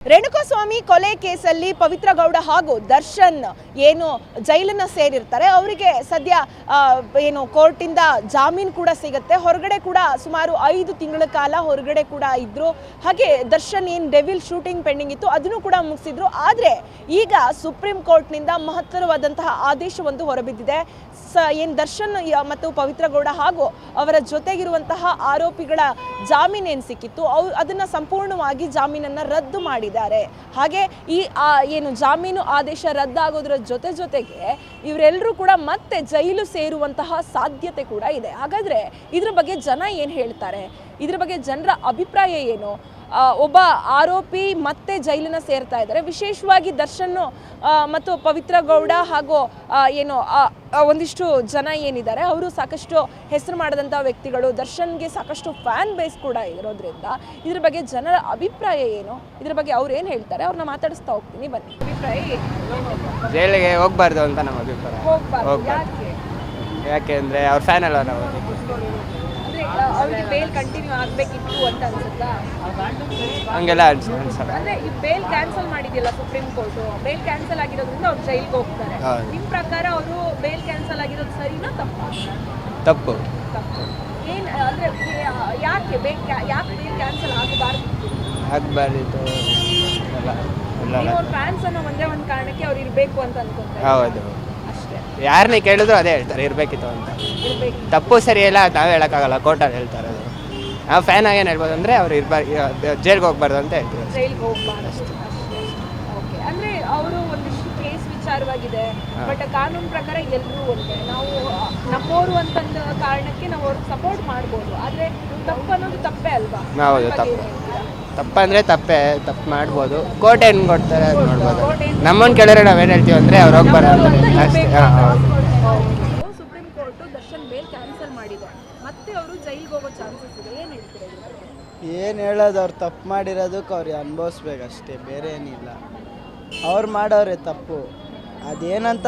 ರೇಣುಕಾಸ್ವಾಮಿ ಕೊಲೆ ಕೇಸಲ್ಲಿ ಪವಿತ್ರ ಗೌಡ ಹಾಗೂ ದರ್ಶನ್ ಏನು ಜೈಲನ್ನ ಸೇರಿರ್ತಾರೆ ಅವರಿಗೆ ಸದ್ಯ ಏನು ಕೋರ್ಟಿಂದ ಜಾಮೀನು ಕೂಡ ಸಿಗುತ್ತೆ. ಹೊರಗಡೆ ಕೂಡ ಸುಮಾರು 5 ತಿಂಗಳ ಕಾಲ ಹೊರಗಡೆ ಕೂಡ ಇದ್ರು. ಹಾಗೆ ದರ್ಶನ್ ಏನು ಡೆವಿಲ್ ಶೂಟಿಂಗ್ ಪೆಂಡಿಂಗ್ ಇತ್ತು ಅದನ್ನು ಕೂಡ ಮುಗಿಸಿದ್ರು. ಆದರೆ ಈಗ ಸುಪ್ರೀಂ ಕೋರ್ಟ್ನಿಂದ ಮಹತ್ತರವಾದಂತಹ ಆದೇಶವೊಂದು ಹೊರಬಿದ್ದಿದೆ. ಏನು ದರ್ಶನ್ ಮತ್ತು ಪವಿತ್ರ ಗೌಡ ಹಾಗೂ ಅವರ ಜೊತೆಗಿರುವಂತಹ ಆರೋಪಿಗಳ ಜಾಮೀನು ಏನು ಸಿಕ್ಕಿತ್ತು ಅದನ್ನು ಸಂಪೂರ್ಣವಾಗಿ ಜಾಮೀನನ್ನು ರದ್ದು ಮಾಡಿದ್ದಾರೆ. ಹಾಗೆ ಈ ಏನು ಜಾಮೀನು ಆದೇಶ ರದ್ದಾಗೋದ್ರ ಜೊತೆಗೆ ಇವರೆಲ್ಲರೂ ಕೂಡ ಮತ್ತೆ ಜೈಲು ಸೇರುವಂತಹ ಸಾಧ್ಯತೆ ಕೂಡ ಇದೆ. ಹಾಗಾದರೆ ಇದ್ರ ಬಗ್ಗೆ ಜನ ಏನು ಹೇಳ್ತಾರೆ, ಇದ್ರ ಬಗ್ಗೆ ಜನರ ಅಭಿಪ್ರಾಯ ಏನು? ಒಬ್ಬ ಆರೋಪಿ ಮತ್ತೆ ಜೈಲಿನ ಸೇರ್ತಾ ಇದ್ದಾರೆ. ವಿಶೇಷವಾಗಿ ದರ್ಶನ್ ಮತ್ತು ಪವಿತ್ರ ಗೌಡ ಹಾಗೂ ಏನು ಒಂದಿಷ್ಟು ಜನ ಏನಿದ್ದಾರೆ ಅವರು ಸಾಕಷ್ಟು ಹೆಸರು ಮಾಡಿದಂಥ ವ್ಯಕ್ತಿಗಳು. ದರ್ಶನ್ಗೆ ಸಾಕಷ್ಟು ಫ್ಯಾನ್ ಬೇಸ್ ಕೂಡ ಇರೋದ್ರಿಂದ ಇದ್ರ ಬಗ್ಗೆ ಜನರ ಅಭಿಪ್ರಾಯ ಏನು, ಇದ್ರ ಬಗ್ಗೆ ಅವ್ರು ಏನು ಹೇಳ್ತಾರೆ ಅವ್ರನ್ನ ಮಾತಾಡಿಸ್ತಾ ಹೋಗ್ತೀನಿ. ಬನ್ನಿ. ಅಭಿಪ್ರಾಯ ಜೈಲಿಗೆ ಹೋಗ್ಬಾರ್ದು ಅಂತ ನಮ್ಮ ಅಭಿಪ್ರಾಯ. ಯಾಕೆ ಅಂದರೆ ಅವ್ರ ಫ್ಯಾನ್ ಅಲ್ಲ ನಾವು. ಅವ್ರಿಗೆ ಬೇಲ್ ಕಂಟಿನ್ಯೂ ಆಗಬೇಕಿತ್ತು ಅಂತ ಅನ್ಸುತ್ತಾ? ಹಂಗೆಲ್ಲ ಅನ್ಸಲ್ಲ. ಅಂದ್ರೆ ಈ ಬೇಲ್ ಕ್ಯಾನ್ಸಲ್ ಮಾಡಿದ್ಯಲ್ಲ ಸುಪ್ರೀಂ ಕೋರ್ಟ್, ಬೇಲ್ ಕ್ಯಾನ್ಸಲ್ ಆಗಿರೋದ್ರಿಂದ ಅವ್ರು ಜೈಲಿಗೆ ಹೋಗ್ತಾರೆ. ನಿಮ್ಮ ಪ್ರಕಾರ ಅವರು ಬೇಲ್ ಕ್ಯಾನ್ಸಲ್ ಆಗಿರೋದು ಸರಿನಾ ತಪ್ಪು? ತಪ್ಪು. ಏನು ಅಂದ್ರೆ ಯಾಕೆ ಬೇಲ್ ಕ್ಯಾನ್ಸಲ್ ಆಗಬಾರ್ದಿತ್ತು? ಅವ್ರ ಫ್ಯಾನ್ಸ್ ಅನ್ನೋ ಒಂದೇ ಒಂದು ಕಾರಣಕ್ಕೆ ಅವ್ರು ಇರಬೇಕು ಅಂತ ಅನ್ಕೊಂತಾರೆ. ಹೌದು, ಯಾರನ್ನೇ ಕೇಳಿದ್ರು ಅದೇ ಹೇಳ್ತಾರೆ, ಇರಬೇಕಿತ್ತು ಅಂತ. ತಪ್ಪು ಸರಿ ಇಲ್ಲ ನಾವು ಹೇಳೋಕ್ಕಾಗಲ್ಲ, ಕೋರ್ಟಲ್ಲಿ ಹೇಳ್ತಾರೆ. ಅದು ನಾವು ಫ್ಯಾನ್ ಆಗಿ ಏನು ಹೇಳ್ಬೋದು ಅಂದರೆ ಅವ್ರು ಜೈಲಿಗೆ ಹೋಗ್ಬಾರ್ದು ಅಂತ ಹೇಳ್ತೀವಿ. ಜೈಲಿಗೆ ಹೋಗ್ಬಾರ್ದು ಅಷ್ಟೇ. ಓಕೆ, ಅಂದರೆ ಅವರು ಒಂದಿಷ್ಟು ಕೇಸ್ ವಿಚಾರವಾಗಿದೆ. ಬಟ್ ಕಾನೂನು ಪ್ರಕಾರ ಎಲ್ಲರೂ ಒಂದೇ, ನಾವು ನಮ್ಮವರು ಅಂತಂದ ಕಾರಣಕ್ಕೆ ನಾವು ಅವ್ರಿಗೆ ಸಪೋರ್ಟ್ ಮಾಡ್ಬೋದು. ಆದರೆ ತಪ್ಪು ಅನ್ನೋದು ತಪ್ಪೇ ಅಲ್ವಾ? ಹೌದು, ತಪ್ಪಂದರೆ ತಪ್ಪು ಮಾಡ್ಬೋದು. ಕೋರ್ಟ್ ಏನು ಕೊಡ್ತಾರೆ ಅದು ನೋಡ್ಬೋದು. ನಮ್ಮನ್ನು ಕೇಳಿದ್ರೆ ನಾವೇನು ಹೇಳ್ತೀವಿ ಅಂದರೆ ಅವ್ರು ಹೋಗ್ಬಾರ್ದು ಅಷ್ಟೇ. Supreme court Darshan bail cancel ಮಾಡಿದೆ, ಮತ್ತೆ ಅವರು ಜೈಲಿಗೆ ಹೋಗೋ ಚಾನ್ಸಸ್ ಇದೆ. ಏನು ಹೇಳ್ತೀರಾ? ಏನು ಹೇಳೋದು, ಅವ್ರು ತಪ್ಪು ಮಾಡಿರೋದಕ್ಕೆ ಅವ್ರಿಗೆ ಅನುಭವಿಸ್ಬೇಕಷ್ಟೇ, ಬೇರೆ ಏನಿಲ್ಲ. ಅವ್ರು ಮಾಡೋರೆ ತಪ್ಪು, ಅದೇನಂತ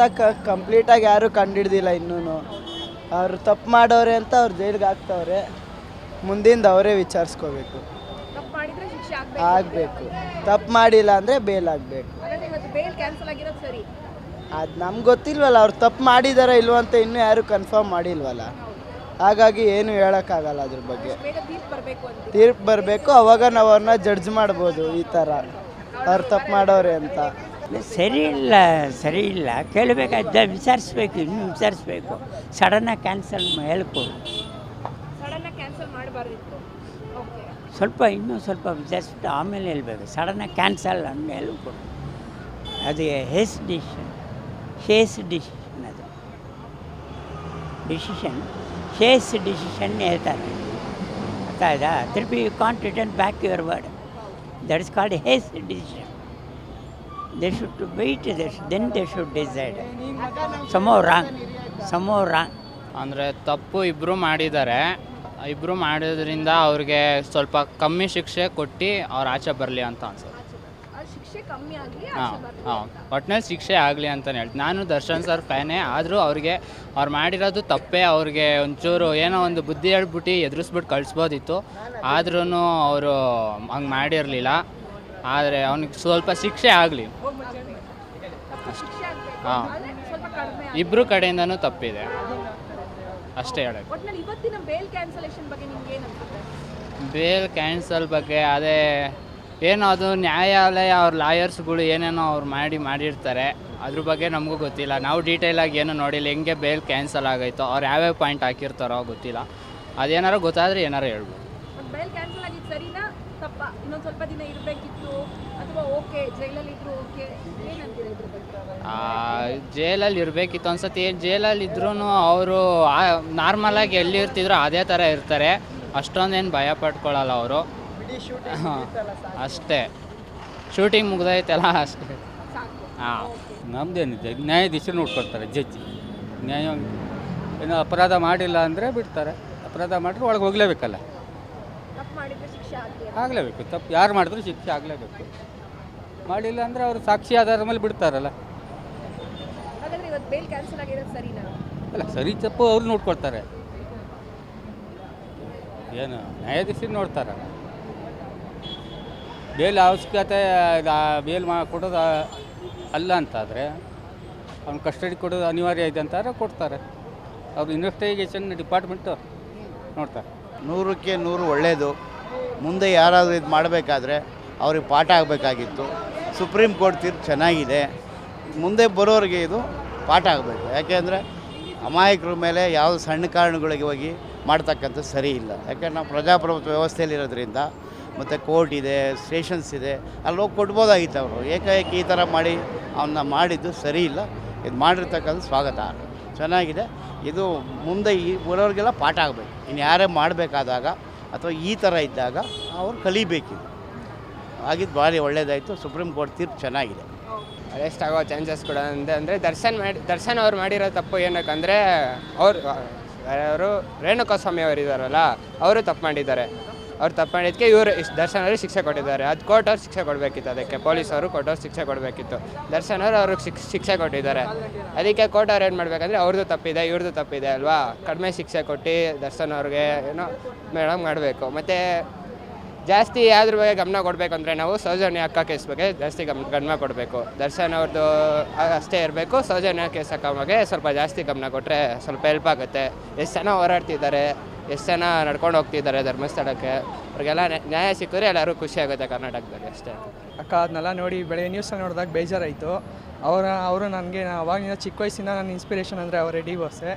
ಕಂಪ್ಲೀಟಾಗಿ ಯಾರೂ ಕಂಡಿಡ್ದಿಲ್ಲ ಇನ್ನೂ. ಅವ್ರು ತಪ್ಪು ಮಾಡೋರೆ ಅಂತ ಅವ್ರು ಜೈಲಿಗೆ ಹಾಕ್ತವ್ರೆ. ಮುಂದಿಂದ ಅವರೇ ವಿಚಾರಿಸ್ಕೋಬೇಕು. ಆಗಬೇಕು. ತಪ್ಪು ಮಾಡಿಲ್ಲ ಅಂದರೆ ಬೇಲ್ ಆಗಬೇಕು. ಅದು ನಮ್ಗೆ ಗೊತ್ತಿಲ್ವಲ್ಲ, ಅವ್ರು ತಪ್ಪು ಮಾಡಿದಾರ ಇಲ್ವ ಅಂತ ಇನ್ನೂ ಯಾರು ಕನ್ಫರ್ಮ್ ಮಾಡಿಲ್ವಲ್ಲ. ಹಾಗಾಗಿ ಏನು ಹೇಳೋಕ್ಕಾಗಲ್ಲ ಅದ್ರ ಬಗ್ಗೆ. ತೀರ್ಪು ಬರಬೇಕು, ಅವಾಗ ನಾವು ಅವ್ರನ್ನ ಜಡ್ಜ್ ಮಾಡ್ಬೋದು. ಈ ಥರ ಅವ್ರು ತಪ್ಪು ಮಾಡೋರೆ ಅಂತ ಸರಿ ಇಲ್ಲ ಕೇಳಬೇಕಾದ ವಿಚಾರಿಸ್ಬೇಕು, ಇನ್ನೂ ವಿಚಾರಿಸ್ಬೇಕು. ಸಡನ್ನಾಗಿ ಕ್ಯಾನ್ಸಲ್ ಹೇಳ್ಕೊಡು. ಸ್ವಲ್ಪ ವಿಚಾರಿಸ್ಬಿಟ್ಟು ಆಮೇಲೆ ಹೇಳ್ಬೇಕು. ಸಡನ್ನಾಗಿ ಕ್ಯಾನ್ಸಲ್ ಹಂಗೆ ಹೇಳ್ಕೊಡು. ಅದು ಹೇಸ್ ಡಿಸಿಷನ್ ಅದು ಶೇಸ್ ಡಿಸಿಷನ್ ಹೇಳ್ತಾರೆ. ಆಯ್ತಾ? ತಿರುಪಿ you can't return back your word. That is called hays decision. They should wait, then they should decide. ಸಮೋ ರಾಂಗ್ ಅಂದರೆ ತಪ್ಪು ಇಬ್ಬರು ಮಾಡಿದ್ದಾರೆ. ಇಬ್ಬರು ಮಾಡೋದ್ರಿಂದ ಅವ್ರಿಗೆ ಸ್ವಲ್ಪ ಕಮ್ಮಿ ಶಿಕ್ಷೆ ಕೊಟ್ಟು ಅವ್ರು ಆಚೆ ಬರಲಿ ಅಂತ ಅನ್ಸುತ್ತೆ. ಒಟ್ಟಿನಲ್ಲಿ ಶಿಕ್ಷೆ ಆಗಲಿ ಅಂತಲೇ ಹೇಳ್ತೀನಿ. ನಾನು ದರ್ಶನ್ ಸರ್ ಫ್ಯಾನೇ, ಆದರೂ ಅವ್ರಿಗೆ ಅವ್ರು ಮಾಡಿರೋದು ತಪ್ಪೇ. ಅವ್ರಿಗೆ ಒಂಚೂರು ಏನೋ ಒಂದು ಬುದ್ಧಿ ಹೇಳ್ಬಿಟ್ಟು ಎದುರಿಸ್ಬಿಟ್ಟು ಕಳಿಸ್ಬೋದಿತ್ತು. ಆದ್ರೂ ಅವರು ಹಂಗೆ ಮಾಡಿರಲಿಲ್ಲ. ಆದರೆ ಅವ್ನಿಗೆ ಸ್ವಲ್ಪ ಶಿಕ್ಷೆ ಆಗಲಿ. ಹಾಂ, ಇಬ್ಬರು ಕಡೆಯಿಂದನೂ ತಪ್ಪಿದೆ ಅಷ್ಟೇ ಹೇಳೋದು. ಬೇಲ್ ಕ್ಯಾನ್ಸಲ್ ಬಗ್ಗೆ ಅದೇ ಏನೋ ಅದು ನ್ಯಾಯಾಲಯ ಅವ್ರ ಲಾಯರ್ಸ್ಗಳು ಏನೇನೋ ಅವ್ರು ಮಾಡಿರ್ತಾರೆ. ಅದ್ರ ಬಗ್ಗೆ ನಮಗೂ ಗೊತ್ತಿಲ್ಲ. ನಾವು ಡೀಟೇಲಾಗಿ ಏನೂ ನೋಡಿಲ್ಲ. ಹೆಂಗೆ ಬೇಲ್ ಕ್ಯಾನ್ಸಲ್ ಆಗೋಯ್ತೋ, ಅವ್ರು ಯಾವ್ಯಾವ ಪಾಯಿಂಟ್ ಹಾಕಿರ್ತಾರೋ ಗೊತ್ತಿಲ್ಲ. ಅದೇನಾರು ಗೊತ್ತಾದರೆ ಏನಾರು ಹೇಳ್ಬೋದು. ಬೇಲ್ ಕ್ಯಾನ್ಸಲ್ ಆಗಿದ್ದು ಸರಿನಾ ತಪ್ಪ? ಇನ್ನೊಂದು ಸ್ವಲ್ಪ ದಿನ ಇರಬೇಕಿತ್ತು ಅಥವಾ ಓಕೆ ಜೈಲಲ್ಲಿ ಇದ್ರು ಓಕೆ? ಏನಂತೀರ ಇದ್ರ ಬಗ್ಗೆ? ಜೈಲಲ್ಲಿ ಇರಬೇಕಿತ್ತು ಅನ್ಸತ್ತೆ. ಜೈಲಲ್ಲಿ ಇದ್ರೂ ಅವರು ನಾರ್ಮಲಾಗಿ ಎಲ್ಲಿರ್ತಿದ್ರು ಅದೇ ಥರ ಇರ್ತಾರೆ. ಅಷ್ಟೊಂದೇನು ಭಯ ಪಡ್ಕೊಳ್ಳಲ್ಲ ಅವರು. ಅಷ್ಟೇ, ಶೂಟಿಂಗ್ ಮುಗ್ದೈತಲ್ಲ ಅಷ್ಟೇ. ಹಾಂ, ನಮ್ದೇನಿದೆ, ನ್ಯಾಯಾಧೀಶರು ನೋಡ್ಕೊಳ್ತಾರೆ. ಜಡ್ಜಿ ಏನೋ ಅಪರಾಧ ಮಾಡಿಲ್ಲ ಅಂದರೆ ಬಿಡ್ತಾರೆ. ಅಪರಾಧ ಮಾಡಿದ್ರೆ ಒಳಗೆ ಹೋಗಲೇಬೇಕಲ್ಲ, ಆಗಲೇಬೇಕು. ತಪ್ಪು ಯಾರು ಮಾಡಿದ್ರು ಶಿಕ್ಷೆ ಆಗಲೇಬೇಕು. ಮಾಡಿಲ್ಲ ಅಂದರೆ ಅವರು ಸಾಕ್ಷಿ ಆಧಾರದ ಮೇಲೆ ಬಿಡ್ತಾರಲ್ಲ. ಅಲ್ಲ, ಸರಿ ತಪ್ಪು ಅವ್ರು ನೋಡ್ಕೊಳ್ತಾರೆ. ಏನು ನ್ಯಾಯಾಧೀಶರು ನೋಡ್ತಾರಲ್ಲ. ಬೇಲ್ ಅವಶ್ಯಕತೆ ಬೇಲ್ ಕೊಡೋದು ಅಲ್ಲ ಅಂತಾದರೆ ಅವ್ನು ಕಸ್ಟಡಿ ಕೊಡೋದು ಅನಿವಾರ್ಯ ಇದೆ ಅಂತಾರೆ ಕೊಡ್ತಾರೆ. ಅವ್ರು ಇನ್ವೆಸ್ಟಿಗೇಷನ್ ಡಿಪಾರ್ಟ್ಮೆಂಟು ನೋಡ್ತಾರೆ. 100ಕ್ಕೆ 100 ಒಳ್ಳೆಯದು. ಮುಂದೆ ಯಾರಾದರೂ ಇದು ಮಾಡಬೇಕಾದ್ರೆ ಅವ್ರಿಗೆ ಪಾಠ ಆಗಬೇಕಾಗಿತ್ತು. ಸುಪ್ರೀಂ ಕೋರ್ಟ್ ತೀರ್ಪು ಚೆನ್ನಾಗಿದೆ. ಮುಂದೆ ಬರೋರಿಗೆ ಇದು ಪಾಠ ಆಗಬೇಕು. ಯಾಕೆಂದರೆ ಅಮಾಯಕರ ಮೇಲೆ ಯಾವುದೇ ಸಣ್ಣ ಕಾರಣಗಳಿಗೆ ಹೋಗಿ ಮಾಡ್ತಕ್ಕಂಥದ್ದು ಸರಿ ಇಲ್ಲ. ಯಾಕೆಂದ್ರೆ ನಾವು ಪ್ರಜಾಪ್ರಭುತ್ವ ವ್ಯವಸ್ಥೆಯಲ್ಲಿರೋದ್ರಿಂದ ಮತ್ತು ಕೋರ್ಟ್ ಇದೆ, ಸ್ಟೇಷನ್ಸ್ ಇದೆ, ಅಲ್ಲಿ ಹೋಗಿ ಕೊಡ್ಬೋದಾಗಿತ್ತು. ಅವರು ಏಕಾಏಕಿ ಈ ಥರ ಮಾಡಿ ಅವನ್ನ ಮಾಡಿದ್ದು ಸರಿ ಇಲ್ಲ. ಇದು ಮಾಡಿರ್ತಕ್ಕಂಥ ಸ್ವಾಗತ ಚೆನ್ನಾಗಿದೆ. ಇದು ಮುಂದೆ ಈ ಬರೋರಿಗೆಲ್ಲ ಪಾಠ ಆಗಬೇಕು. ಇನ್ನು ಯಾರೇ ಮಾಡಬೇಕಾದಾಗ ಅಥವಾ ಈ ಥರ ಇದ್ದಾಗ ಅವ್ರು ಕಲಿಬೇಕಿದೆ. ಆಗಿದ್ದು ಭಾರಿ ಒಳ್ಳೆಯದಾಯಿತು. ಸುಪ್ರೀಂ ಕೋರ್ಟ್ ತೀರ್ಪು ಚೆನ್ನಾಗಿದೆ. ಅರೆಸ್ಟ್ ಆಗೋ ಚಾನ್ಸಸ್ ಕೂಡ ಅಂದರೆ ದರ್ಶನ್ ಅವ್ರು ಮಾಡಿರೋ ತಪ್ಪು ಏನಕ್ಕಂದರೆ ಅವರು ರೇಣುಕಾಸ್ವಾಮಿ ಅವರು ಇದ್ದಾರಲ್ಲ, ಅವರು ತಪ್ಪು ಮಾಡಿದ್ದಾರೆ. ಅವ್ರು ತಪ್ಪು ಮಾಡಿದ್ದಕ್ಕೆ ಇವರು ದರ್ಶನ್ ಅವ್ರಿಗೆ ಶಿಕ್ಷೆ ಕೊಟ್ಟಿದ್ದಾರೆ. ಅದು ಕೋರ್ಟ್ ಅವ್ರು ಶಿಕ್ಷೆ ಕೊಡಬೇಕಿತ್ತು. ಅದಕ್ಕೆ ಪೊಲೀಸವರು ಕೋರ್ಟವ್ರು ಶಿಕ್ಷೆ ಕೊಡಬೇಕಿತ್ತು. ದರ್ಶನ್ ಅವರು ಅವ್ರಿಗೆ ಶಿಕ್ಷೆ ಕೊಟ್ಟಿದ್ದಾರೆ. ಅದಕ್ಕೆ ಕೋರ್ಟ್ ಅವ್ರು ಏನು ಮಾಡಬೇಕಂದ್ರೆ ಅವ್ರದ್ದು ತಪ್ಪಿದೆ, ಇವ್ರದ್ದು ತಪ್ಪಿದೆ ಅಲ್ವಾ, ಕಡಿಮೆ ಶಿಕ್ಷೆ ಕೊಟ್ಟು ದರ್ಶನ್ ಅವ್ರಿಗೆ ಏನೋ ಮೇಡಮ್ ಮಾಡಬೇಕು. ಮತ್ತು ಜಾಸ್ತಿ ಯಾವ್ದ್ರ ಬಗ್ಗೆ ಗಮನ ಕೊಡಬೇಕು ಅಂದರೆ ನಾವು ಸೌಜನ್ಯ ಅಕ್ಕ ಕೇಸ್ ಬಗ್ಗೆ ಜಾಸ್ತಿ ಗಮನ ಕೊಡಬೇಕು. ದರ್ಶನ್ ಅವ್ರದ್ದು ಅಷ್ಟೇ ಇರಬೇಕು. ಸೌಜನ್ಯ ಕೇಸ್ ಅಕ್ಕ ಬಗ್ಗೆ ಸ್ವಲ್ಪ ಜಾಸ್ತಿ ಗಮನ ಕೊಟ್ಟರೆ ಸ್ವಲ್ಪ ಹೆಲ್ಪ್ ಆಗುತ್ತೆ. ಎಷ್ಟು ಜನ ಹೋರಾಡ್ತಿದ್ದಾರೆ, ಎಷ್ಟು ಜನ ನಡ್ಕೊಂಡು ಹೋಗ್ತಿದ್ದಾರೆ ಧರ್ಮಸ್ಥಳಕ್ಕೆ, ಅವ್ರಿಗೆಲ್ಲ ನ್ಯಾಯ ಸಿಕ್ಕಿದ್ರೆ ಎಲ್ಲರೂ ಖುಷಿ ಆಗುತ್ತೆ ಕರ್ನಾಟಕದಲ್ಲಿ ಅಷ್ಟೇ. ಅಕ್ಕ ಅದನ್ನೆಲ್ಲ ನೋಡಿ ಬೆಳಗ್ಗೆ ನ್ಯೂಸಲ್ಲಿ ನೋಡಿದಾಗ ಬೇಜಾರಾಯಿತು. ಅವರು ನನಗೆ ಅವಾಗಿನ ಚಿಕ್ಕ ವಯಸ್ಸಿಂದ ನನ್ನ ಇನ್ಸ್ಪಿರೇಷನ್ ಅಂದರೆ ಅವರೇ ಡಿವೋರ್ಸೆ.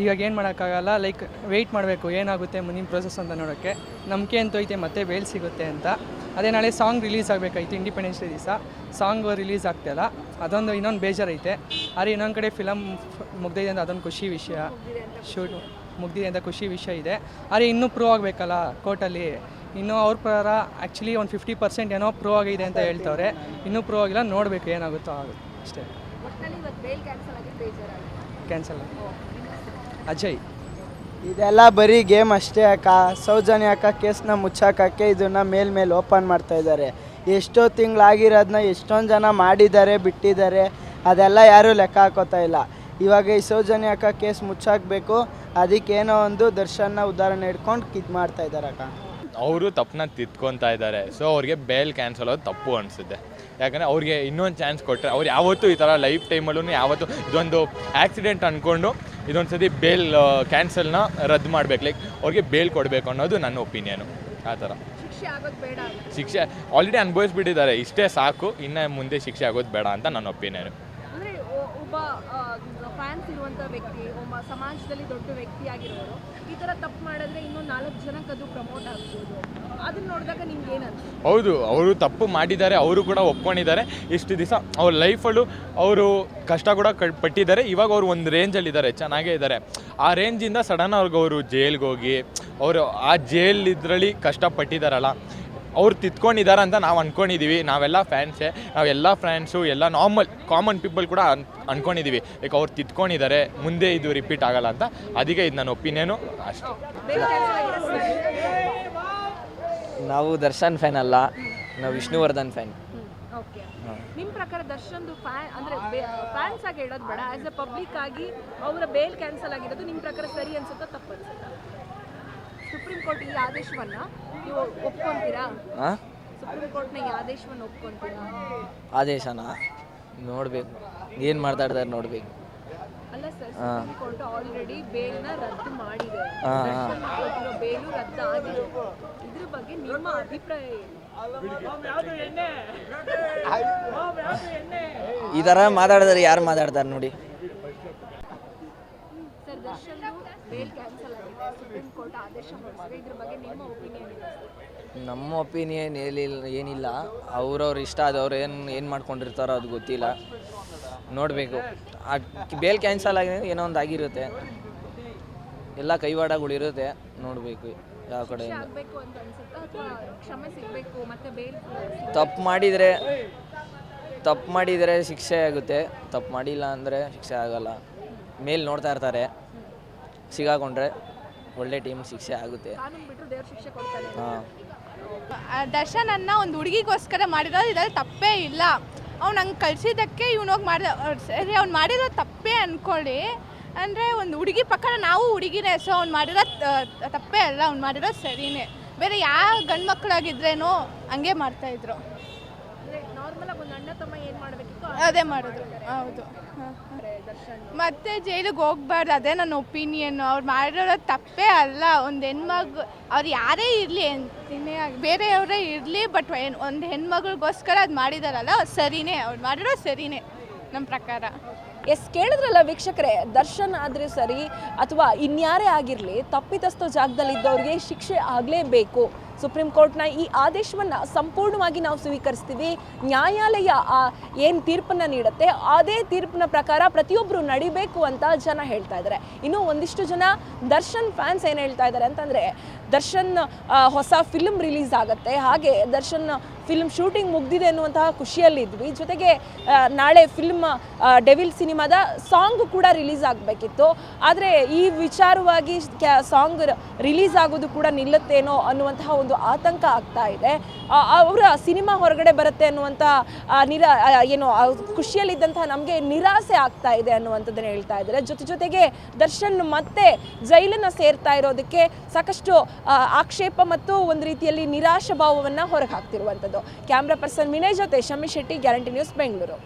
ಇವಾಗ ಏನು ಮಾಡೋಕ್ಕಾಗಲ್ಲ, ಲೈಕ್ ವೆಯ್ಟ್ ಮಾಡಬೇಕು ಏನಾಗುತ್ತೆ ಮುಂದಿನ ಪ್ರೊಸೆಸ್ ಅಂತ ನೋಡೋಕ್ಕೆ. ನಂಬಿಕೆ ಅಂತೂ ಐತೆ ಮತ್ತೆ ಬೇಲ್ ಸಿಗುತ್ತೆ ಅಂತ. ಅದೇ ನಾಳೆ ಸಾಂಗ್ ರಿಲೀಸ್ ಆಗಬೇಕಾಯ್ತು ಇಂಡಿಪೆಂಡೆನ್ಸ್ ಡೇ ದಿವಸ. ಸಾಂಗ್ ರಿಲೀಸ್ ಆಗ್ತಾಯಿಲ್ಲ, ಅದೊಂದು ಇನ್ನೊಂದು ಬೇಜಾರೈತೆ. ಆದರೆ ಇನ್ನೊಂದು ಕಡೆ ಫಿಲಮ್ ಮುಗ್ದಿದೆ ಅಂತ ಅದೊಂದು ಖುಷಿ ವಿಷಯ. ಶೂಟ್ ಮುಗ್ದಿದೆ ಅಂತ ಖುಷಿ ವಿಷಯ ಇದೆ. ಆದರೆ ಇನ್ನೂ ಪ್ರೂವ್ ಆಗಬೇಕಲ್ಲ ಕೋರ್ಟಲ್ಲಿ. ಇನ್ನೂ ಅವ್ರ ಪ್ರಕಾರ ಆ್ಯಕ್ಚುಲಿ ಒಂದು 50% ಏನೋ ಪ್ರೂವ್ ಆಗಿದೆ ಅಂತ ಹೇಳ್ತವ್ರೆ. ಇನ್ನೂ ಪ್ರೂವ್ ಆಗಿಲ್ಲ, ನೋಡಬೇಕು ಏನಾಗುತ್ತೋ ಆಗುತ್ತೆ ಅಷ್ಟೇ. ಕ್ಯಾನ್ಸಲ್. ಅಜಯ್. ಇದೆಲ್ಲ ಬರೀ ಗೇಮ್ ಅಷ್ಟೇ ಅಕ್ಕ. ಸೌಜನ್ಯ ಅಕ್ಕ ಕೇಸ್ನ ಮುಚ್ಚಾಕಕ್ಕೆ ಇದನ್ನು ಮೇಲ್ಮೇಲೆ ಓಪನ್ ಮಾಡ್ತಾಯಿದ್ದಾರೆ. ಎಷ್ಟೋ ತಿಂಗಳಾಗಿರೋದನ್ನ ಎಷ್ಟೊಂದು ಜನ ಮಾಡಿದ್ದಾರೆ, ಬಿಟ್ಟಿದ್ದಾರೆ. ಅದೆಲ್ಲ ಯಾರೂ ಲೆಕ್ಕ ಹಾಕೋತಾ ಇಲ್ಲ. ಇವಾಗ ಈ ಸೌಜನ್ಯ ಅಕ್ಕ ಕೇಸ್ ಮುಚ್ಚಾಕಬೇಕು, ಅದಕ್ಕೇನೋ ಒಂದು ದರ್ಶನ್ನ ಉದಾಹರಣೆ ಇಟ್ಕೊಂಡು ಇದು ಮಾಡ್ತಾಯಿದ್ದಾರೆ ಅಕ್ಕ. ಅವರು ತಪ್ಪನ್ನ ತಿದ್ಕೊತಾ ಇದ್ದಾರೆ. ಸೊ ಅವ್ರಿಗೆ ಬೇಲ್ ಕ್ಯಾನ್ಸಲ್ ಆಗೋದು ತಪ್ಪು ಅನಿಸುತ್ತೆ. ಯಾಕಂದರೆ ಅವ್ರಿಗೆ ಇನ್ನೊಂದು ಚಾನ್ಸ್ ಕೊಟ್ಟರೆ ಅವ್ರು ಯಾವತ್ತೂ ಈ ಥರ ಲೈಫ್ ಟೈಮಲ್ಲೂ ಯಾವತ್ತೂ ಇದೊಂದು ಆ್ಯಕ್ಸಿಡೆಂಟ್ ಅಂದ್ಕೊಂಡು ಇದೊಂದು ಸತಿ ಬೇಲ್ ಕ್ಯಾನ್ಸಲ್ನ ರದ್ದು ಮಾಡಬೇಕು. ಲೈಕ್ ಅವ್ರಿಗೆ ಬೇಲ್ ಕೊಡಬೇಕು ಅನ್ನೋದು ನನ್ನ ಒಪಿನಿಯನು. ಆ ಥರ ಶಿಕ್ಷೆ ಆಲ್ರೆಡಿ ಅನುಭವಿಸ್ಬಿಟ್ಟಿದ್ದಾರೆ, ಇಷ್ಟೇ ಸಾಕು, ಇನ್ನು ಮುಂದೆ ಶಿಕ್ಷೆ ಆಗೋದು ಬೇಡ ಅಂತ ನನ್ನ ಒಪಿನಿಯನು. ಅಂದರೆ ಒಬ್ಬ ಫ್ಯಾನ್ಸ್ ಇರುವಂಥ ವ್ಯಕ್ತಿ, ಒಬ್ಬ ಸಮಾಜದಲ್ಲಿ ದೊಡ್ಡ ವ್ಯಕ್ತಿ ಆಗಿರೋರು ಈ ಥರ ತಪ್ಪು ಮಾಡಿದ್ರೆ ಇನ್ನೂ 4 ಜನಕ್ಕೆ ಅದು ಪ್ರಮೋಟ್ ಆಗ್ಬೋದು. ಅದನ್ನ ನೋಡಿದಾಗ ನಿಮ್ಗೆ ಏನಂತ? ಹೌದು, ಅವರು ತಪ್ಪು ಮಾಡಿದ್ದಾರೆ, ಅವರು ಕೂಡ ಒಪ್ಕೊಂಡಿದ್ದಾರೆ. ಇಷ್ಟು ದಿವಸ ಅವ್ರ ಲೈಫಲ್ಲೂ ಅವರು ಕಷ್ಟ ಕೂಡ ಪಟ್ಟಿದ್ದಾರೆ. ಇವಾಗ ಅವರು ಒಂದು ರೇಂಜಲ್ಲಿದ್ದಾರೆ, ಚೆನ್ನಾಗೇ ಇದ್ದಾರೆ. ಆ ರೇಂಜಿಂದ ಸಡನ್ ಅವರು ಜೈಲ್ಗೆ ಹೋಗಿ ಅವರು ಆ ಜೈಲ್ ಇದರಲ್ಲಿ ಕಷ್ಟಪಟ್ಟಿದ್ದಾರಲ್ಲ, ಅವ್ರು ತಿದ್ಕೊಂಡಿದ್ದಾರೆ ಅಂತ ನಾವು ಅಂದ್ಕೊಂಡಿದ್ದೀವಿ. ನಾವೆಲ್ಲ ಫ್ಯಾನ್ಸೇ, ನಾವೆಲ್ಲ ಫ್ಯಾನ್ಸು ಎಲ್ಲ ಕಾಮನ್ ಪೀಪಲ್ ಕೂಡ ಅಂದ್ಕೊಂಡಿದ್ದೀವಿ. ಲೈಕ್ ಅವ್ರು ತಿದ್ಕೊಂಡಿದ್ದಾರೆ, ಮುಂದೆ ಇದು ರಿಪೀಟ್ ಆಗಲ್ಲ ಅಂತ. ಅದಕ್ಕೆ ಇದು ನನ್ನ ಒಪಿನಿಯನು ಅಷ್ಟೇ. ನಾವು ದರ್ಶನ್ ಫ್ಯಾನ್ ಅಲ್ಲ, ನಾವು ವಿಷ್ಣುವರ್ಧನ್ ಫ್ಯಾನ್. ನಿಮ್ಮ ಪ್ರಕಾರ ದರ್ಶನ್ದು ಅಂದರೆ ಫ್ಯಾನ್ಸ್ ಆಗಿ ಹೇಳೋದು ಬೇಡ, ಆ್ಯಸ್ ಎ ಪಬ್ಲಿಕ್ ಆಗಿ ಅವರ ಬೇಲ್ ಕ್ಯಾನ್ಸಲ್ ಆಗಿರೋದು ನಿಮ್ಮ ಪ್ರಕಾರ ಸರಿ ಅನ್ಸುತ್ತಾ ತಪ್ಪು ಅನ್ಸುತ್ತಾ? ಸುಪ್ರೀಂ ಕೋರ್ಟ್ ಈ ಆದೇಶವನ್ನು ನೀವು ಒಪ್ಕೊಂತೀರಾ? ಸುಪ್ರೀಂ ಕೋರ್ಟ್ನ ಈ ಆದೇಶವನ್ನು ಒಪ್ಕೊಂತೀರಾ? ಆದೇಶನ ನೋಡಬೇಕು, ಏನು ಮಾತಾಡ್ತಾರೆ ನೋಡಬೇಕು. ಅಲ್ಲ ಸರ್, ಸುಪ್ರೀಂ ಕೋರ್ಟ್ ಆಲ್ರೆಡಿ ಬೇಲ್ನ ರದ್ದು ಮಾಡಿದೆ, ಬೇಲು ರದ್ದು ಆಗಿದೆ. ಇದ್ರ ಬಗ್ಗೆ ನಿಮ್ಮ ಅಭಿಪ್ರಾಯ ಏನು? ಈ ಥರ ಮಾತಾಡಿದ್ರೆ ಯಾರು ಮಾತಾಡ್ತಾರೆ ನೋಡಿ. ಸರ್, ದರ್ಶನ್ ಬೇಲ್ ಕ್ಯಾನ್ಸಲ್ ಆಗಿದೆ, ಸುಪ್ರೀಂ ಕೋರ್ಟ್ ಆದೇಶ ಹೊರಡಿಸಿದೆ. ಇದ್ರ ಬಗ್ಗೆ ನಿಮ್ಮ ಒಪಿನಿಯನ್ ಏನು? ನಮ್ಮ ಒಪಿನಿಯನ್ ಏನಿಲ್ಲ. ಅವ್ರವ್ರ ಇಷ್ಟ, ಅದವ್ರು ಏನು ಮಾಡ್ಕೊಂಡಿರ್ತಾರೋ ಅದು ಗೊತ್ತಿಲ್ಲ, ನೋಡಬೇಕು. ಆ ಬೇಲ್ ಕ್ಯಾನ್ಸಲ್ ಆಗಿದೆ ಏನೋ ಒಂದು ಆಗಿರುತ್ತೆ, ಎಲ್ಲ ಕೈವಾಡಗಳಿರುತ್ತೆ, ನೋಡಬೇಕು ಯಾವ ಕಡೆಯಿಂದ. ತಪ್ಪು ಮಾಡಿದರೆ ಶಿಕ್ಷೆ ಆಗುತ್ತೆ, ತಪ್ಪು ಮಾಡಿಲ್ಲ ಅಂದರೆ ಶಿಕ್ಷೆ ಆಗಲ್ಲ. ಮೇಲೆ ನೋಡ್ತಾ ಇರ್ತಾರೆ, ಸಿಗಾಕೊಂಡ್ರೆ ಒಳ್ಳೆ ಟೀಮ್ ಶಿಕ್ಷೆ ಆಗುತ್ತೆ. ಹಾಂ, ದರ್ಶನನ್ನ ಒಂದು ಹುಡುಗಿಗೋಸ್ಕರ ಮಾಡಿರೋದು ಇದರಲ್ಲಿ ತಪ್ಪೇ ಇಲ್ಲ. ಅವ್ನು ಹಂಗೆ ಕಳಿಸಿದ್ದಕ್ಕೆ ಇವ್ನೋಗಿ ಮಾಡಿದ ಸರಿ, ಅವ್ನು ಮಾಡಿರೋ ತಪ್ಪೇ ಅಂದ್ಕೊಳ್ಳಿ. ಅಂದರೆ ಒಂದು ಹುಡುಗಿ ಪ್ರಕಾರ ನಾವು ಹುಡುಗಿನೇ, ಸೊ ಅವ್ನು ಮಾಡಿರೋ ತಪ್ಪೇ ಅಲ್ಲ, ಅವ್ನು ಮಾಡಿರೋದು ಸರಿಯೇ. ಬೇರೆ ಯಾವ ಗಂಡು ಮಕ್ಕಳಾಗಿದ್ರೇನೋ ಹಂಗೆ ಮಾಡ್ತಾಯಿದ್ರು. ಅದೇ ಮಾಡಿದ್ರು. ಹೌದು. ಮತ್ತೆ ಜೈಲಿಗೆ ಹೋಗ್ಬಾರ್ದು, ಅದೇ ನನ್ನ ಒಪಿನಿಯನ್. ಅವ್ರು ಮಾಡಿರೋ ತಪ್ಪೇ ಅಲ್ಲ. ಒಂದು ಹೆಣ್ಮಗು ಅವ್ರು ಯಾರೇ ಇರಲಿ, ಬೇರೆಯವರೇ ಇರಲಿ, ಬಟ್ ಒಂದು ಹೆಣ್ಮಗಳಿಗೋಸ್ಕರ ಅದು ಮಾಡಿದಾರಲ್ಲ, ಸರಿನೇ. ಅವ್ರು ಮಾಡಿರೋ ಸರಿನೇ ನಮ್ಮ ಪ್ರಕಾರ. ಕೇಳಿದ್ರಲ್ಲ ವೀಕ್ಷಕರೇ, ದರ್ಶನ್ ಆದರೆ ಸರಿ ಅಥವಾ ಇನ್ಯಾರೇ ಆಗಿರಲಿ, ತಪ್ಪಿತಸ್ಥ ಜಾಗದಲ್ಲಿದ್ದವ್ರಿಗೆ ಶಿಕ್ಷೆ ಆಗಲೇಬೇಕು. ಸುಪ್ರೀಂ ಕೋರ್ಟ್ನ ಈ ಆದೇಶವನ್ನು ಸಂಪೂರ್ಣವಾಗಿ ನಾವು ಸ್ವೀಕರಿಸ್ತೀವಿ. ನ್ಯಾಯಾಲಯ ಏನು ತೀರ್ಪನ್ನು ನೀಡುತ್ತೆ ಅದೇ ತೀರ್ಪಿನ ಪ್ರಕಾರ ಪ್ರತಿಯೊಬ್ಬರು ನಡಿಬೇಕು ಅಂತ ಜನ ಹೇಳ್ತಾ ಇದ್ದಾರೆ. ಇನ್ನು ಒಂದಿಷ್ಟು ಜನ ದರ್ಶನ್ ಫ್ಯಾನ್ಸ್ ಏನು ಹೇಳ್ತಾ ಇದ್ದಾರೆ ಅಂತಂದರೆ, ದರ್ಶನ್ ಹೊಸ ಫಿಲ್ಮ್ ರಿಲೀಸ್ ಆಗುತ್ತೆ, ಹಾಗೆ ದರ್ಶನ್ ಫಿಲ್ಮ್ ಶೂಟಿಂಗ್ ಮುಗ್ದಿದೆ ಅನ್ನುವಂತಹ ಖುಷಿಯಲ್ಲಿದ್ವಿ. ಜೊತೆಗೆ ನಾಳೆ ಫಿಲ್ಮ್ ಡೆವಿಲ್ ಸಿನಿಮಾದ ಸಾಂಗ್ ಕೂಡ ರಿಲೀಸ್ ಆಗಬೇಕಿತ್ತು. ಆದರೆ ಈ ವಿಚಾರವಾಗಿ ಸಾಂಗ್ ರಿಲೀಸ್ ಆಗೋದು ಕೂಡ ನಿಲ್ಲುತ್ತೇನೋ ಅನ್ನುವಂತಹ ಒಂದು ಆತಂಕ ಆಗ್ತಾ ಇದೆ. ಅವರ ಸಿನಿಮಾ ಹೊರಗಡೆ ಬರುತ್ತೆ ಅನ್ನುವಂಥ ಖುಷಿಯಲ್ಲಿದ್ದಂತಹ ನಮಗೆ ನಿರಾಸೆ ಆಗ್ತಾ ಇದೆ ಅನ್ನುವಂಥದ್ದನ್ನು ಹೇಳ್ತಾ ಇದ್ದಾರೆ. ಜೊತೆಗೆ ದರ್ಶನ್ ಮತ್ತೆ ಜೈಲನ್ನು ಸೇರ್ತಾ ಇರೋದಕ್ಕೆ ಸಾಕಷ್ಟು ಆಕ್ಷೇಪ ಮತ್ತು ಒಂದು ರೀತಿಯಲ್ಲಿ ನಿರಾಶಾ ಭಾವವನ್ನು ಹೊರಗೆ ಹಾಕ್ತಿರುವಂಥದ್ದು. ಕ್ಯಾಮ್ರಾ ಪರ್ಸನ್ ವಿನಯ್ ಜೊತೆ Shami Shetty, guarantee news, Bengaluru.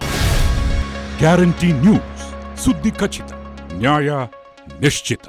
Guarantee news, ಸುದ್ದಿ ಖಚಿತ, ನ್ಯಾಯ ನಿಶ್ಚಿತ.